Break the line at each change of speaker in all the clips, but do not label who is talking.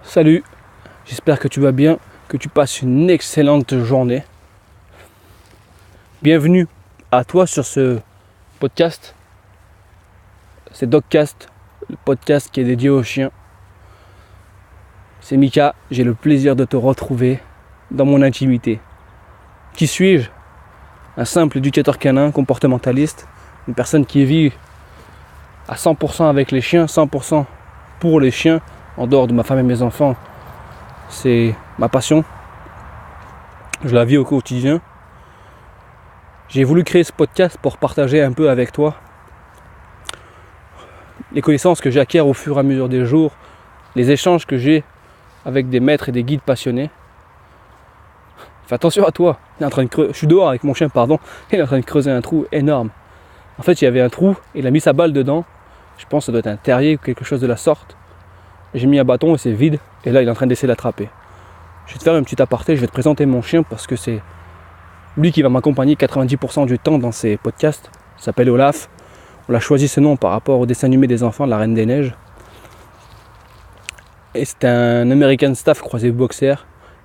Salut, j'espère que tu vas bien, que tu passes une excellente journée. Bienvenue à toi sur ce podcast. C'est Dogcast, le podcast qui est dédié aux chiens. C'est Mika, j'ai le plaisir de te retrouver dans mon intimité. Qui suis-je ? Un simple éducateur canin, comportementaliste, une personne qui vit à 100% avec les chiens, 100% pour les chiens, en dehors de ma femme et mes enfants. C'est ma passion. Je la vis au quotidien. J'ai voulu créer ce podcast pour partager un peu avec toi les connaissances que j'acquiers au fur et à mesure des jours, les échanges que j'ai avec des maîtres et des guides passionnés. Fais attention à toi. Je suis dehors avec mon chien, il est en train de creuser un trou énorme. En fait, il y avait un trou, il a mis sa balle dedans. Je pense que ça doit être un terrier ou quelque chose de la sorte. J'ai mis un bâton et c'est vide. Et là, il est en train d'essayer d'attraper. Je vais te faire une petite aparté, je vais te présenter mon chien parce que c'est lui qui va m'accompagner 90% du temps dans ces podcasts. Il s'appelle Olaf. On l'a choisi ce nom par rapport au dessin animé des enfants, La Reine des Neiges. Et c'est un American Staff croisé boxer.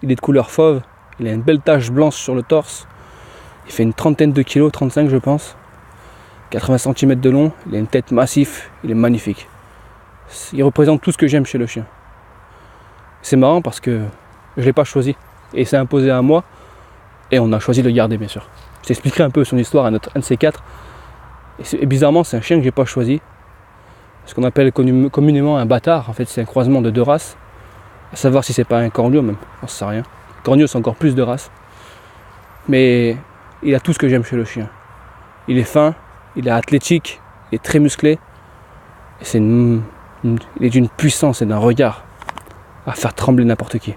Il est de couleur fauve. Il a une belle tache blanche sur le torse. Il fait une trentaine de kilos, 35 je pense. 80 cm de long. Il a une tête massive. Il est magnifique. Il représente tout ce que j'aime chez le chien. C'est marrant parce que je ne l'ai pas choisi. Et il s'est imposé à moi. Et on a choisi de le garder, bien sûr. Je t'expliquerai un peu son histoire à un de ces quatre. Et bizarrement, c'est un chien que je n'ai pas choisi. Ce qu'on appelle communément un bâtard. En fait, c'est un croisement de deux races. À savoir si c'est pas un corneau même. On ne sait rien. Corneau, c'est encore plus de races. Mais il a tout ce que j'aime chez le chien. Il est fin, il est athlétique, il est très musclé. Et il est d'une puissance et d'un regard à faire trembler n'importe qui.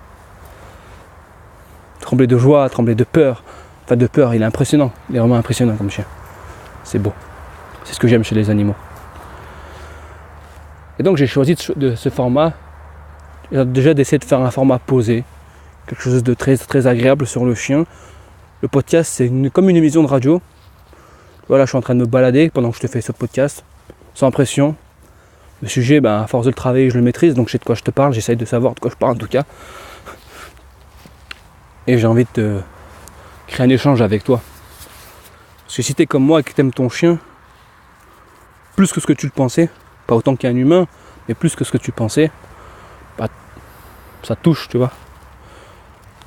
Trembler de joie, trembler de peur. Enfin de peur, il est impressionnant. Il est vraiment impressionnant comme chien. C'est beau. C'est ce que j'aime chez les animaux. Et donc j'ai choisi de ce format, déjà d'essayer de faire un format posé, quelque chose de très, très agréable sur le chien. Le podcast, c'est comme une émission de radio. Voilà, je suis en train de me balader pendant que je te fais ce podcast, sans pression. Le sujet, à force de le travailler, je le maîtrise, donc je sais de quoi je te parle, j'essaye de savoir de quoi je parle en tout cas. Et j'ai envie de te créer un échange avec toi. Parce que si t'es comme moi et que t'aimes ton chien, plus que ce que tu le pensais, pas autant qu'un humain, mais plus que ce que tu pensais, ça touche, tu vois.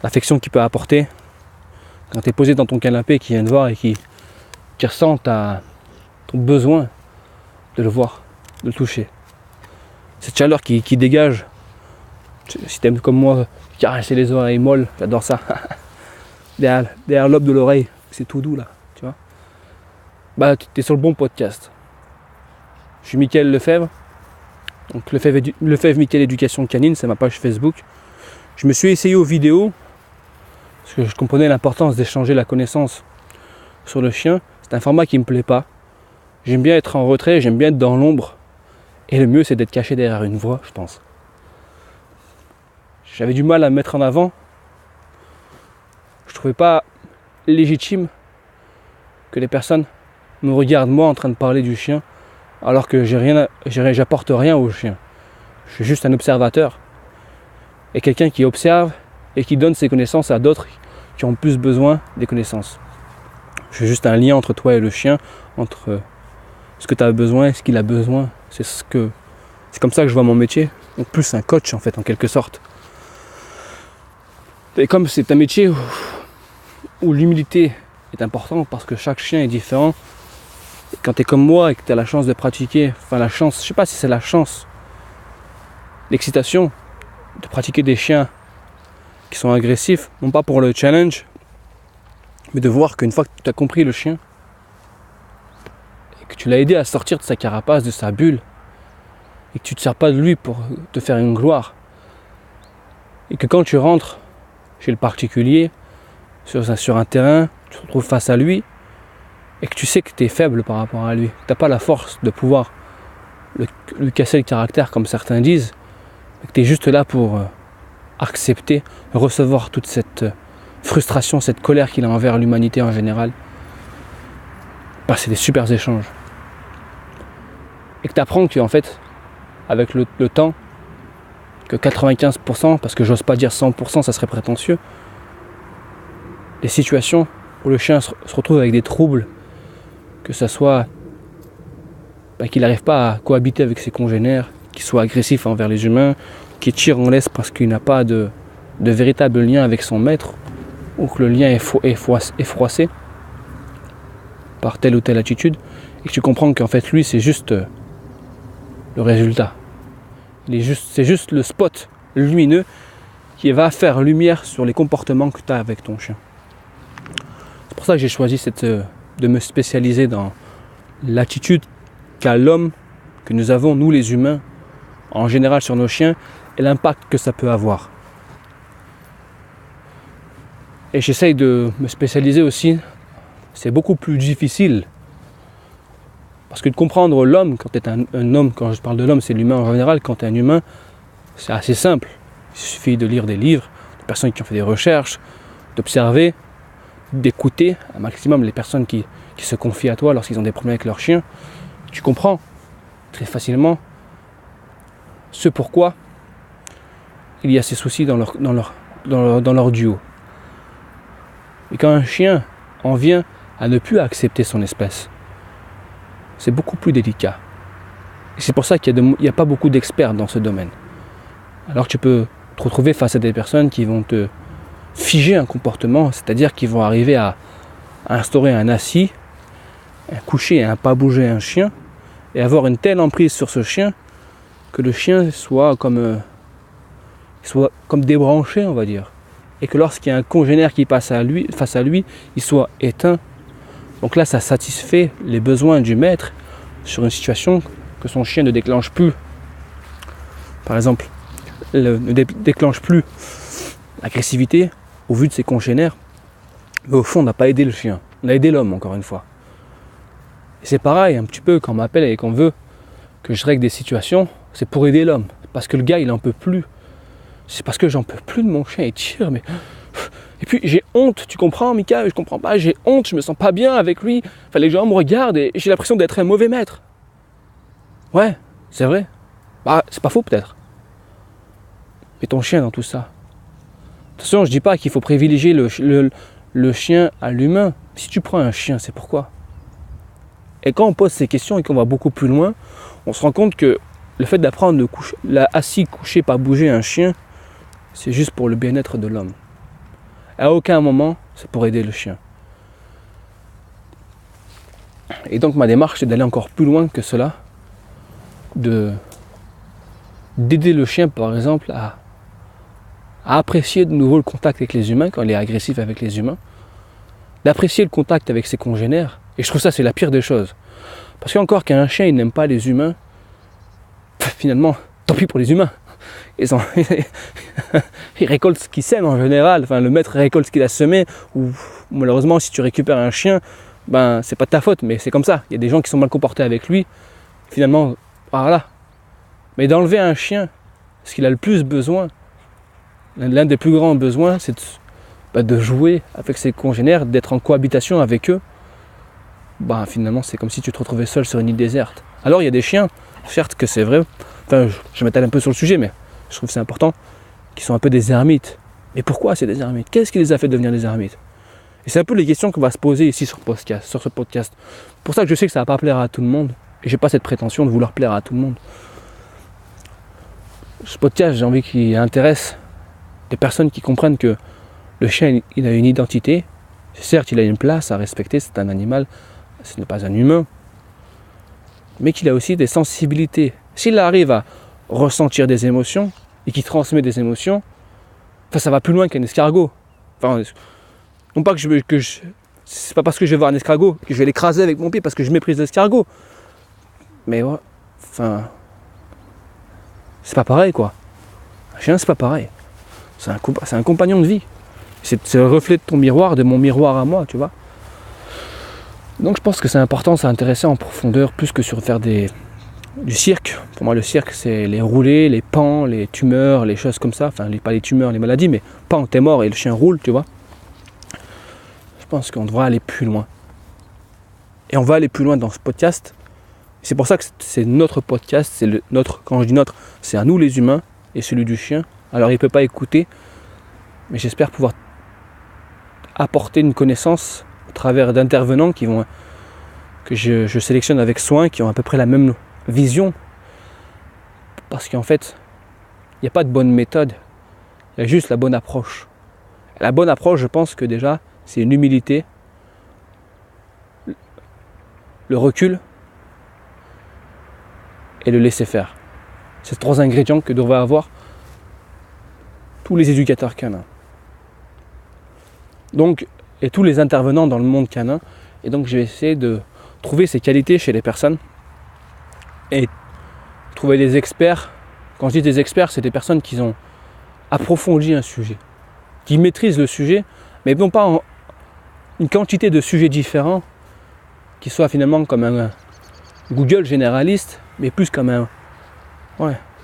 L'affection qu'il peut apporter, quand t'es posé dans ton canapé, qui vient te voir et qui ressent ton besoin de le voir, de le toucher. Cette chaleur qui dégage, si t'aimes comme moi, caresser les oreilles molles, j'adore ça. derrière l'aube de l'oreille, c'est tout doux là, tu vois. T'es sur le bon podcast. Je suis Mickaël Lefebvre. Donc Lefebvre Mickaël Éducation Canine, c'est ma page Facebook. Je me suis essayé aux vidéos, parce que je comprenais l'importance d'échanger la connaissance sur le chien. C'est un format qui me plaît pas. J'aime bien être en retrait, j'aime bien être dans l'ombre. Et le mieux, c'est d'être caché derrière une voix, je pense. J'avais du mal à me mettre en avant. Je trouvais pas légitime que les personnes me regardent moi en train de parler du chien, alors que j'apporte rien au chien. Je suis juste un observateur. Et quelqu'un qui observe et qui donne ses connaissances à d'autres qui ont plus besoin des connaissances. Je suis juste un lien entre toi et le chien, entre ce que tu as besoin et ce qu'il a besoin. C'est comme ça que je vois mon métier. Donc plus un coach en fait, en quelque sorte. Et comme c'est un métier où l'humilité est importante parce que chaque chien est différent, et quand tu es comme moi et que tu as la chance de pratiquer, je sais pas si c'est la chance, l'excitation de pratiquer des chiens qui sont agressifs, non pas pour le challenge, mais de voir qu'une fois que tu as compris le chien, et que tu l'as aidé à sortir de sa carapace, de sa bulle, et que tu ne te sers pas de lui pour te faire une gloire, et que quand tu rentres chez le particulier, sur un terrain, tu te retrouves face à lui, et que tu sais que tu es faible par rapport à lui, que tu n'as pas la force de pouvoir lui casser le caractère comme certains disent, et que tu es juste là pour accepter, recevoir toute cette frustration, cette colère qu'il a envers l'humanité en général. C'est des super échanges. Et que tu apprends que en fait, avec le temps, que 95%, parce que j'ose pas dire 100%, ça serait prétentieux, les situations où le chien se retrouve avec des troubles, que ce soit qu'il n'arrive pas à cohabiter avec ses congénères, qu'il soit agressif envers les humains, qu'il tire en laisse parce qu'il n'a pas de véritable lien avec son maître, ou que le lien est froissé par telle ou telle attitude, et que tu comprends qu'en fait lui c'est juste le résultat. C'est juste le spot lumineux qui va faire lumière sur les comportements que tu as avec ton chien. C'est pour ça que j'ai choisi de me spécialiser dans l'attitude qu'a l'homme, que nous avons, nous les humains, en général sur nos chiens, et l'impact que ça peut avoir. Et j'essaye de me spécialiser aussi, c'est beaucoup plus difficile. Parce que de comprendre l'homme, quand tu es un homme, quand je parle de l'homme, c'est l'humain en général, quand tu es un humain, c'est assez simple. Il suffit de lire des livres, de personnes qui ont fait des recherches, d'observer, d'écouter un maximum les personnes qui se confient à toi lorsqu'ils ont des problèmes avec leur chien. Tu comprends très facilement ce pourquoi il y a ces soucis dans leur duo. Et quand un chien en vient à ne plus accepter son espèce, c'est beaucoup plus délicat. Et c'est pour ça qu'il n'y a pas beaucoup d'experts dans ce domaine. Alors tu peux te retrouver face à des personnes qui vont te figer un comportement, c'est-à-dire qu'ils vont arriver à instaurer un assis, un coucher et un pas bouger un chien, et avoir une telle emprise sur ce chien que le chien soit comme débranché, on va dire. Et que lorsqu'il y a un congénère qui passe face à lui, il soit éteint. Donc là, ça satisfait les besoins du maître sur une situation que son chien ne déclenche plus. Par exemple, ne déclenche plus l'agressivité au vu de ses congénères. Mais au fond, on n'a pas aidé le chien. On a aidé l'homme, encore une fois. Et c'est pareil, un petit peu, quand on m'appelle et qu'on veut que je règle des situations, c'est pour aider l'homme. Parce que le gars, il n'en peut plus. C'est parce que j'en peux plus de mon chien, il tire, mais... Et puis j'ai honte, tu comprends Mika? Je comprends pas, j'ai honte, je me sens pas bien avec lui. Enfin, les gens me regardent et j'ai l'impression d'être un mauvais maître. Ouais, c'est vrai. Bah, c'est pas faux peut-être. Mais ton chien dans tout ça. Attention, je dis pas qu'il faut privilégier le chien à l'humain. Si tu prends un chien, c'est pourquoi. Et quand on pose ces questions et qu'on va beaucoup plus loin, on se rend compte que le fait d'apprendre assis, couché, pas bouger un chien, c'est juste pour le bien-être de l'homme. À aucun moment, c'est pour aider le chien. Et donc ma démarche, c'est d'aller encore plus loin que cela, d'aider le chien, par exemple, à apprécier de nouveau le contact avec les humains, quand il est agressif avec les humains, d'apprécier le contact avec ses congénères. Et je trouve ça, c'est la pire des choses. Parce qu'encore qu'un chien, il n'aime pas les humains, finalement, tant pis pour les humains. Ils récoltent ce qu'ils sèment en général. Enfin, le maître récolte ce qu'il a semé. Ou malheureusement, si tu récupères un chien, ben c'est pas de ta faute, mais c'est comme ça. Il y a des gens qui sont mal comportés avec lui. Finalement, voilà. Mais d'enlever un chien, ce qu'il a le plus besoin, l'un des plus grands besoins, c'est de jouer avec ses congénères, d'être en cohabitation avec eux. Ben finalement, c'est comme si tu te retrouvais seul sur une île déserte. Alors, il y a des chiens, certes que c'est vrai. Enfin, je m'étale un peu sur le sujet, mais je trouve que c'est important, qui sont un peu des ermites. Mais pourquoi c'est des ermites? Qu'est-ce qui les a fait devenir des ermites? Et c'est un peu les questions qu'on va se poser ici sur ce podcast. Pour ça que je sais que ça ne va pas plaire à tout le monde. Et j'ai pas cette prétention de vouloir plaire à tout le monde. Ce podcast, j'ai envie qu'il intéresse des personnes qui comprennent que le chien, il a une identité. Certes, il a une place à respecter, c'est un animal, ce n'est pas un humain. Mais qu'il a aussi des sensibilités. S'il arrive à ressentir des émotions et qu'il transmet des émotions, enfin, ça va plus loin qu'un escargot. Enfin, non pas c'est pas parce que je vais voir un escargot que je vais l'écraser avec mon pied parce que je méprise l'escargot. Mais ouais, enfin, c'est pas pareil quoi. Un chien, c'est pas pareil. C'est un compagnon de vie. C'est le reflet de ton miroir, de mon miroir à moi, tu vois. Donc je pense que c'est important de s'intéresser en profondeur plus que sur faire du cirque. Pour moi, le cirque, c'est les roulés, les pans, les tumeurs, les choses comme ça. Enfin, pas les tumeurs, les maladies, mais pan, t'es mort et le chien roule, tu vois. Je pense qu'on devra aller plus loin. Et on va aller plus loin dans ce podcast. C'est pour ça que c'est notre podcast, quand je dis notre, c'est à nous les humains, et celui du chien. Alors il ne peut pas écouter, mais j'espère pouvoir apporter une connaissance au travers d'intervenants que je sélectionne avec soin, qui ont à peu près la même vision. Parce qu'en fait, il n'y a pas de bonne méthode, il y a juste la bonne approche. La bonne approche, je pense que déjà, c'est une humilité, le recul et le laisser faire. C'est 3 ingrédients que devraient avoir tous les éducateurs canins. Donc, et tous les intervenants dans le monde canin. Et donc, je vais essayer de trouver ces qualités chez les personnes et trouver des experts. Quand je dis des experts, c'est des personnes qui ont approfondi un sujet, qui maîtrisent le sujet, mais non pas en une quantité de sujets différents, qui soient finalement comme un Google généraliste, mais plus comme un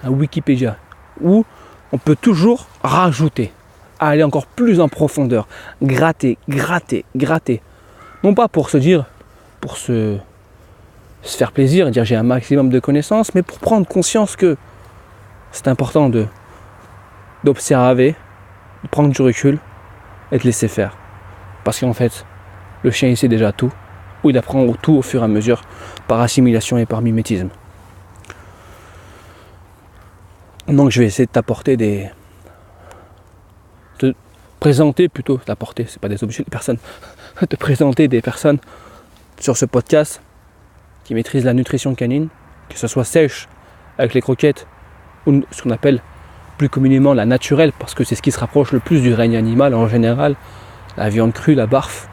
Wikipédia, où on peut toujours rajouter, aller encore plus en profondeur, gratter. Non pas pour se dire, pour se faire plaisir et dire j'ai un maximum de connaissances, mais pour prendre conscience que c'est important d'observer, de prendre du recul et de laisser faire. Parce qu'en fait, le chien il sait déjà tout, ou il apprend tout au fur et à mesure, par assimilation et par mimétisme. Donc je vais essayer de t'apporter te présenter plutôt, t'apporter, c'est pas des objets, des personnes, te présenter des personnes sur ce podcast qui maîtrisent la nutrition canine, que ce soit sèche avec les croquettes ou ce qu'on appelle plus communément la naturelle, parce que c'est ce qui se rapproche le plus du règne animal en général, la viande crue, la barfe.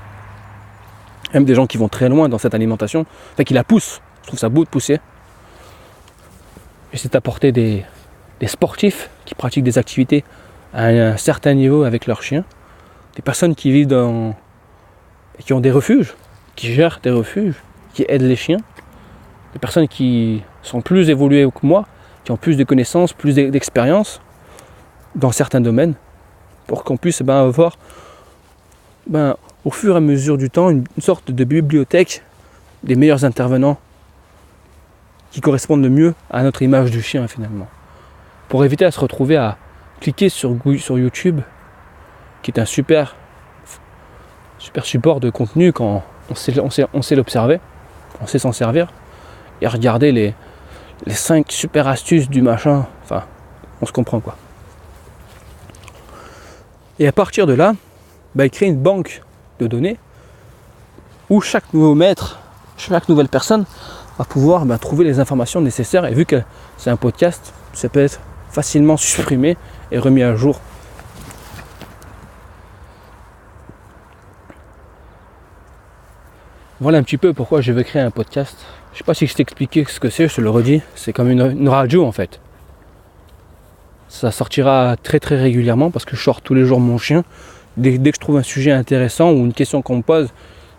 Même des gens qui vont très loin dans cette alimentation, enfin qui la poussent, je trouve ça beau de pousser. J'essaie d'apporter des sportifs qui pratiquent des activités à un certain niveau avec leurs chiens, des personnes qui vivent qui ont des refuges, qui gèrent des refuges, qui aident les chiens, des personnes qui sont plus évoluées que moi, qui ont plus de connaissances, plus d'expérience dans certains domaines, pour qu'on puisse avoir au fur et à mesure du temps une sorte de bibliothèque des meilleurs intervenants qui correspondent le mieux à notre image du chien finalement. Pour éviter à se retrouver à cliquer sur YouTube, qui est un super support de contenu quand on sait l'observer, on sait s'en servir, et regarder les 5 super astuces du machin, enfin, on se comprend quoi. Et à partir de là, créer une banque de données où chaque nouveau maître, chaque nouvelle personne va pouvoir trouver les informations nécessaires. Et vu que c'est un podcast, ça peut être facilement supprimé et remis à jour. Voilà un petit peu pourquoi je veux créer un podcast. Je sais pas si je t'ai expliqué ce que c'est, je te le redis. C'est comme une radio en fait. Ça sortira très très régulièrement parce que je sors tous les jours mon chien. Dès que je trouve un sujet intéressant ou une question qu'on me pose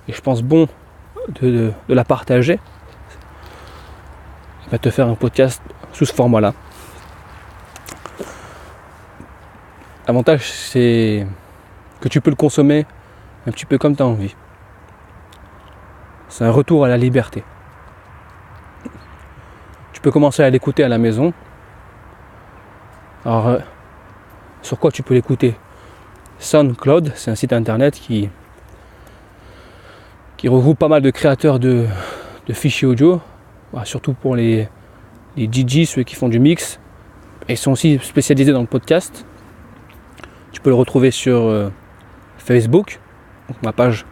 et je pense bon de la partager, je vais te faire un podcast sous ce format-là. L'avantage, c'est que tu peux le consommer un petit peu comme tu as envie. C'est un retour à la liberté. Tu peux commencer à l'écouter à la maison. Alors, sur quoi tu peux l'écouter ? SoundCloud, c'est un site internet qui regroupe pas mal de créateurs de fichiers audio, surtout pour les DJ, ceux qui font du mix, et ils sont aussi spécialisés dans le podcast. Tu peux le retrouver sur Facebook, donc ma page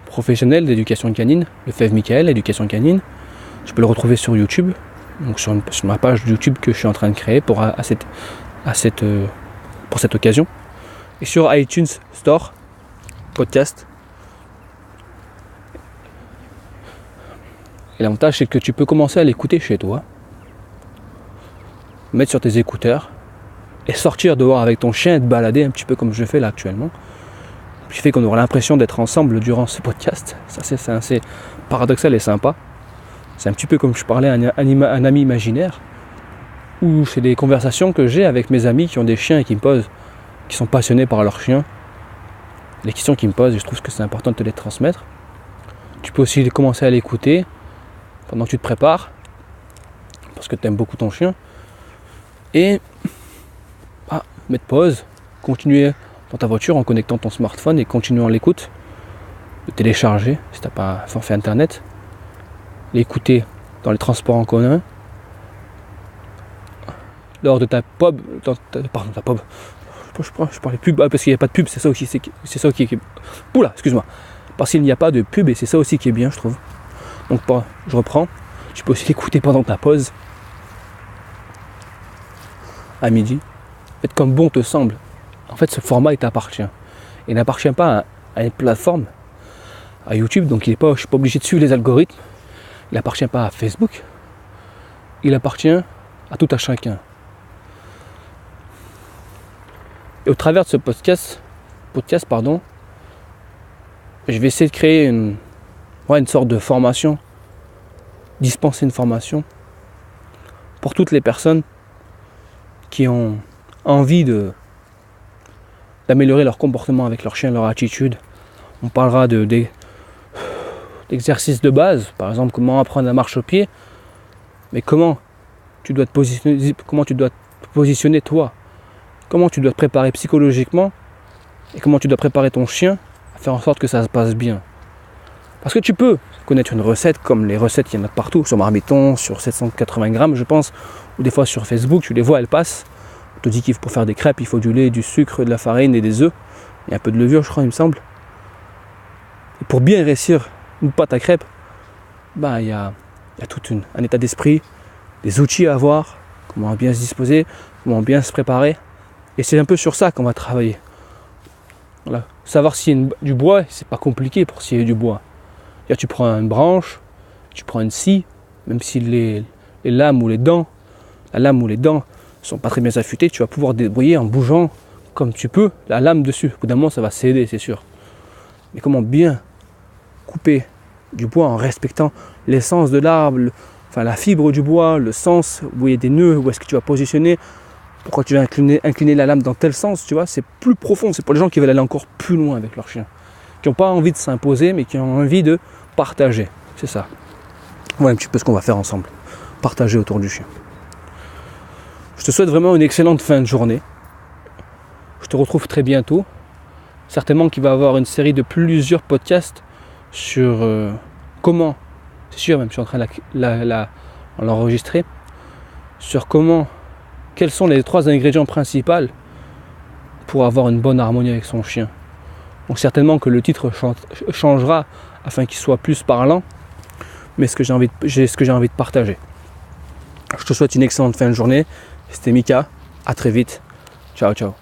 professionnelle d'éducation canine, le FEV Michael, éducation canine. Tu peux le retrouver sur YouTube, donc sur ma page YouTube que je suis en train de créer pour cette occasion. Et sur iTunes Store, podcast. Et l'avantage, c'est que tu peux commencer à l'écouter chez toi, mettre sur tes écouteurs et sortir dehors avec ton chien et te balader un petit peu comme je fais là actuellement. Ce qui fait qu'on aura l'impression d'être ensemble durant ce podcast. Ça, c'est assez paradoxal et sympa. C'est un petit peu comme je parlais à un ami imaginaire, où c'est des conversations que j'ai avec mes amis qui ont des chiens et qui me posent, qui sont passionnés par leurs chiens. Les questions qu'ils me posent, et je trouve que c'est important de te les transmettre. Tu peux aussi commencer à l'écouter pendant que tu te prépares, parce que tu aimes beaucoup ton chien. Et mettre pause, continuer dans ta voiture en connectant ton smartphone et continuer en l'écoute, le télécharger si tu n'as pas forfait internet, l'écouter dans les transports en commun, lors de ta pub, ta pub, je parlais pub, parce qu'il n'y a pas de pub, c'est ça aussi, c'est ça qui est... Oula, excuse-moi, parce qu'il n'y a pas de pub et c'est ça aussi qui est bien, je trouve. Donc je reprends, tu peux aussi l'écouter pendant ta pause, à midi, faites comme bon te semble. En fait, ce format il t'appartient. Il n'appartient pas à une plateforme, à YouTube, donc je ne suis pas obligé de suivre les algorithmes. Il n'appartient pas à Facebook. Il appartient à tout à chacun. Et au travers de ce podcast, je vais essayer de créer une sorte de formation, dispenser une formation pour toutes les personnes qui ont envie d'améliorer leur comportement avec leur chien, leur attitude. On parlera d'exercices de base, par exemple comment apprendre la marche au pied, mais comment tu dois te positionner toi, comment tu dois te préparer psychologiquement et comment tu dois préparer ton chien à faire en sorte que ça se passe bien. Parce que tu peux connaître une recette, comme les recettes, il y en a partout, sur Marmiton, sur 780 grammes je pense, ou des fois sur Facebook, tu les vois, elles passent. On te dit qu'il faut, pour faire des crêpes, il faut du lait, du sucre, de la farine et des œufs, et un peu de levure je crois, il me semble. Et pour bien réussir une pâte à crêpes, il y a tout un état d'esprit, des outils à avoir, comment bien se disposer, comment bien se préparer. Et c'est un peu sur ça qu'on va travailler. Voilà. Savoir scier du bois, c'est pas compliqué pour scier du bois. Là, tu prends une branche, tu prends une scie, même si les lames ou les dents, la lame ou les dents sont pas très bien affûtées, tu vas pouvoir te débrouiller en bougeant comme tu peux la lame dessus. Au bout d'un moment, ça va céder, c'est sûr. Mais comment bien couper du bois en respectant l'essence de l'arbre, la fibre du bois, le sens, où il y a des nœuds, où est-ce que tu vas positionner, pourquoi tu vas incliner la lame dans tel sens, tu vois, c'est plus profond, c'est pour les gens qui veulent aller encore plus loin avec leur chien, qui n'ont pas envie de s'imposer, mais qui ont envie de partager, c'est ça. Voilà un petit peu ce qu'on va faire ensemble, partager autour du chien. Je te souhaite vraiment une excellente fin de journée. Je te retrouve très bientôt. Certainement qu'il va y avoir une série de plusieurs podcasts sur comment, c'est sûr, même je suis en train de l'enregistrer, sur quels sont les 3 ingrédients principaux pour avoir une bonne harmonie avec son chien. Donc certainement que le titre changera afin qu'il soit plus parlant, mais ce que j'ai envie de partager. Je te souhaite une excellente fin de journée. C'était Mika, à très vite. Ciao, ciao.